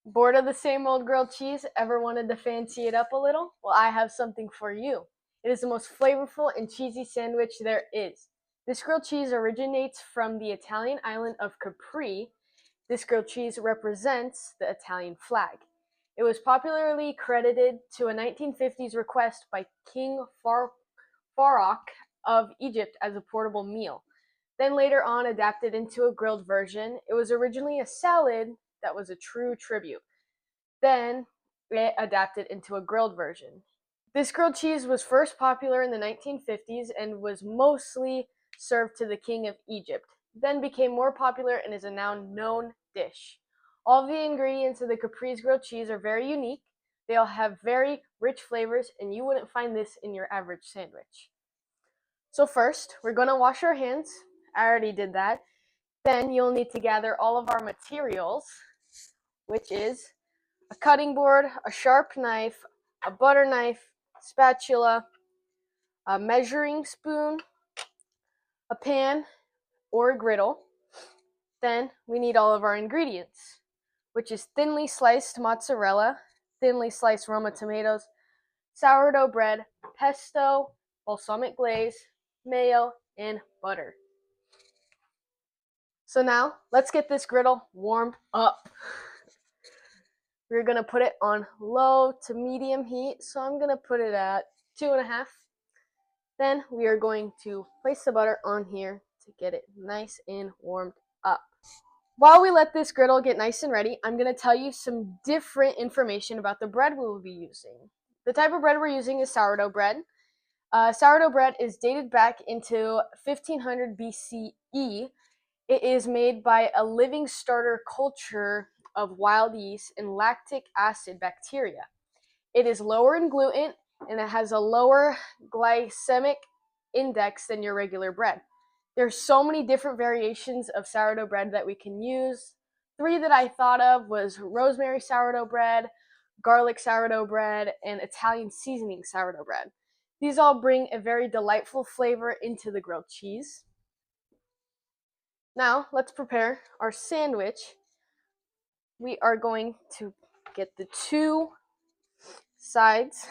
Bored of the same old grilled cheese? Ever wanted to fancy it up a little? Well, I have something for you. It is the most flavorful and cheesy sandwich there is. This grilled cheese originates from the Italian island of Capri. This grilled cheese represents the Italian flag. It was popularly credited to a 1950s request by King Farouk of Egypt as a portable meal. Then later on adapted into a grilled version. It was originally a salad that was a true tribute. Then it adapted into a grilled version. This grilled cheese was first popular in the 1950s and was mostly served to the king of Egypt, then became more popular and is a now known dish. All of the ingredients of the Capri's grilled cheese are very unique. They all have very rich flavors, and you wouldn't find this in your average sandwich. So first, we're going to wash our hands. I already did that. Then you'll need to gather all of our materials, which is a cutting board, a sharp knife, a butter knife, spatula, a measuring spoon, a pan or a griddle. Then we need all of our ingredients, which is thinly sliced mozzarella, thinly sliced Roma tomatoes, sourdough bread, pesto, balsamic glaze, mayo, and butter. So now, let's get this griddle warmed up. We're going to put it on low to medium heat, so I'm going to put it at 2.5. Then we are going to place the butter on here to get it nice and warmed up. While we let this griddle get nice and ready, I'm going to tell you some different information about the bread we will be using. The type of bread we're using is sourdough bread. Sourdough bread is dated back into 1500 BCE. It is made by a living starter culture of wild yeast and lactic acid bacteria. It is lower in gluten and it has a lower glycemic index than your regular bread. There's so many different variations of sourdough bread that we can use. 3 that I thought of was rosemary sourdough bread, garlic sourdough bread, and Italian seasoning sourdough bread. These all bring a very delightful flavor into the grilled cheese. Now, let's prepare our sandwich. We are going to get the 2 sides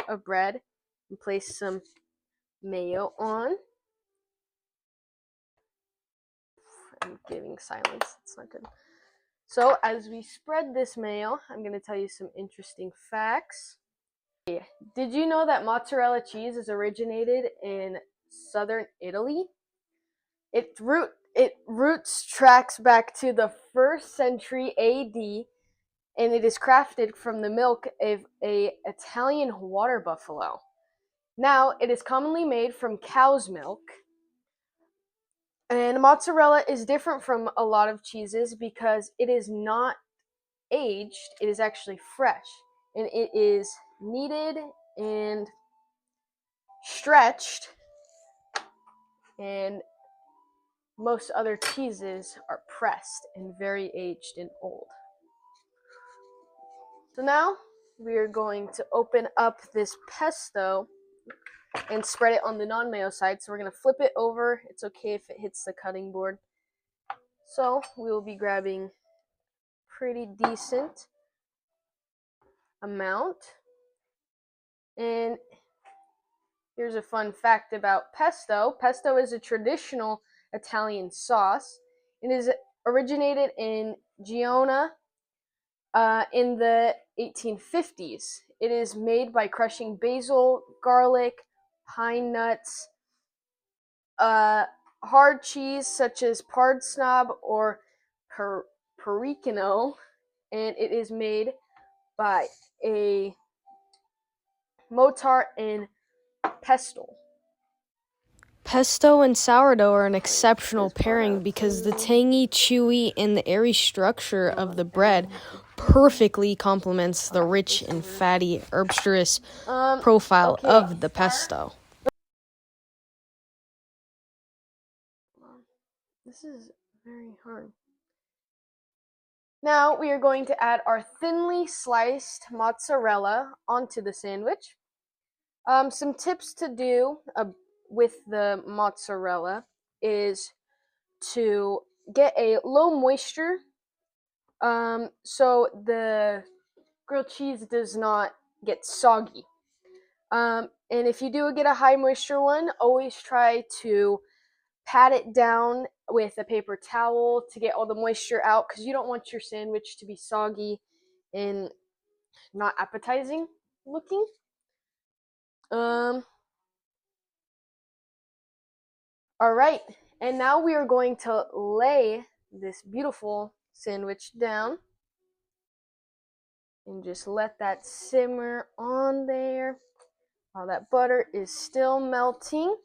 of bread and place some mayo on. I'm giving silence, it's not good. So as we spread this mayo, I'm going to tell you some interesting facts. Did you know that mozzarella cheese is originated in southern Italy? It roots tracks back to the 1st century AD, and it is crafted from the milk of an Italian water buffalo. Now, it is commonly made from cow's milk. And mozzarella is different from a lot of cheeses because it is not aged, it is actually fresh. And it is kneaded and stretched, and most other cheeses are pressed and very aged and old. So now we are going to open up this pesto and spread it on the non-mayo side. So we're going to flip it over. It's okay if it hits the cutting board. So we will be grabbing pretty decent amount. And here's a fun fact about pesto. Pesto is a traditional Italian sauce. It is originated in Genoa in the 1850s. It is made by crushing basil, garlic, pine nuts, hard cheese such as Pardsnob or Pecorino, and it is made by a mortar and pestle. Pesto and sourdough are an exceptional pairing because the tangy, chewy, and the airy structure of the bread perfectly complements the rich and fatty herbaceous profile of the pesto. This is very hard. Now we are going to add our thinly sliced mozzarella onto the sandwich. Some tips to do with the mozzarella is to get a low moisture So the grilled cheese does not get soggy. And if you do get a high moisture one, always try to pat it down with a paper towel to get all the moisture out because you don't want your sandwich to be soggy and not appetizing looking. All right, and now we are going to lay this beautiful sandwich down and just let that simmer on there while that butter is still melting.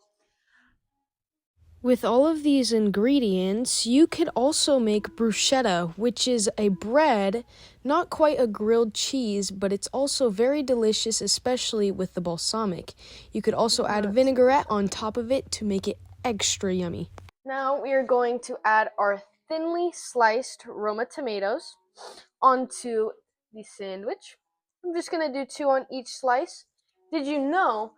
With all of these ingredients, you could also make bruschetta, which is a bread, not quite a grilled cheese, but it's also very delicious, especially with the balsamic. You could also add vinaigrette on top of it to make it extra yummy. Now we are going to add our thinly sliced Roma tomatoes onto the sandwich. I'm just going to do 2 on each slice. Did you know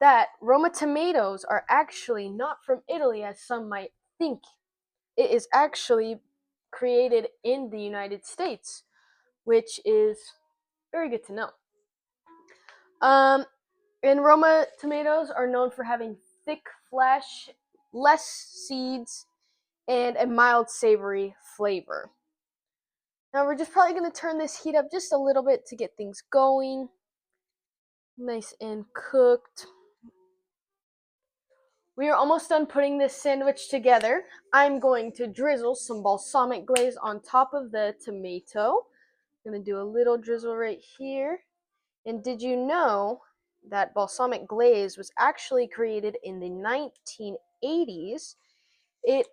that Roma tomatoes are actually not from Italy as some might think? It is actually created in the United States, which is very good to know. And Roma tomatoes are known for having thick flesh, less seeds, and a mild savory flavor. Now we're just probably going to turn this heat up just a little bit to get things going. Nice and cooked. We are almost done putting this sandwich together. I'm going to drizzle some balsamic glaze on top of the tomato. I'm going to do a little drizzle right here. And did you know that balsamic glaze was actually created in the 1980s? It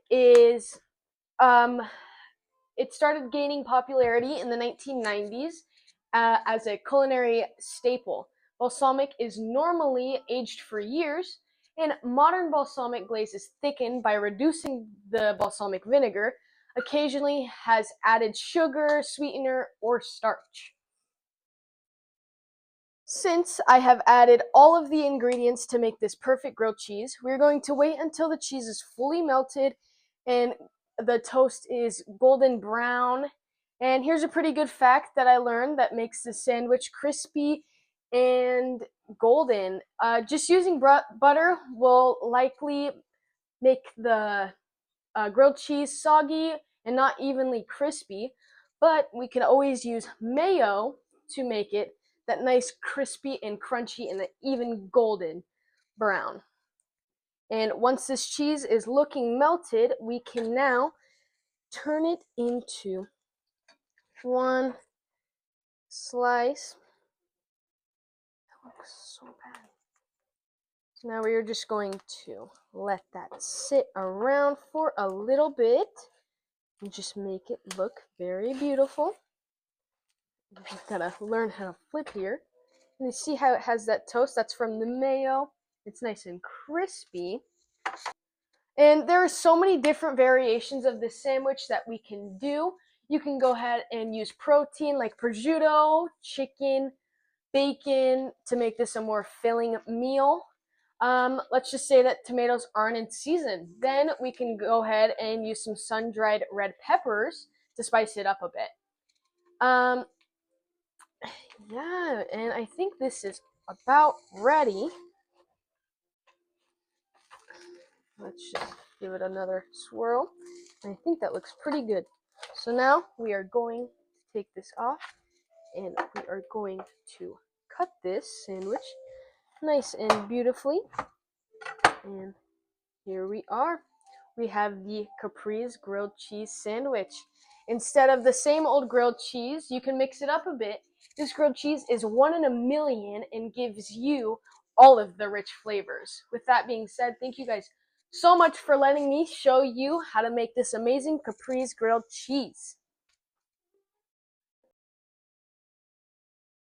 started gaining popularity in the 1990s as a culinary staple. Balsamic is normally aged for years, and modern balsamic glaze is thickened by reducing the balsamic vinegar, occasionally has added sugar, sweetener, or starch. Since I have added all of the ingredients to make this perfect grilled cheese, we're going to wait until the cheese is fully melted and the toast is golden brown. And here's a pretty good fact that I learned that makes the sandwich crispy and golden. Just using butter will likely make the grilled cheese soggy and not evenly crispy, but we can always use mayo to make it that nice crispy and crunchy and the even golden brown. And once this cheese is looking melted, we can now turn it into one slice. That looks so bad. So now we are just going to let that sit around for a little bit and just make it look very beautiful. Just gotta learn how to flip here. And you see how it has that toast? That's from the mayo. It's nice and crispy. And there are so many different variations of this sandwich that we can do. You can go ahead and use protein like prosciutto, chicken, bacon to make this a more filling meal. Let's just say that tomatoes aren't in season. Then we can go ahead and use some sun-dried red peppers to spice it up a bit. Yeah, and I think this is about ready. Let's just give it another swirl. I think that looks pretty good. So now we are going to take this off and we are going to cut this sandwich nice and beautifully. And here we are. We have the Caprese grilled cheese sandwich. Instead of the same old grilled cheese, you can mix it up a bit. This grilled cheese is 1 in a million and gives you all of the rich flavors. With that being said, thank you guys so much for letting me show you how to make this amazing Caprese grilled cheese.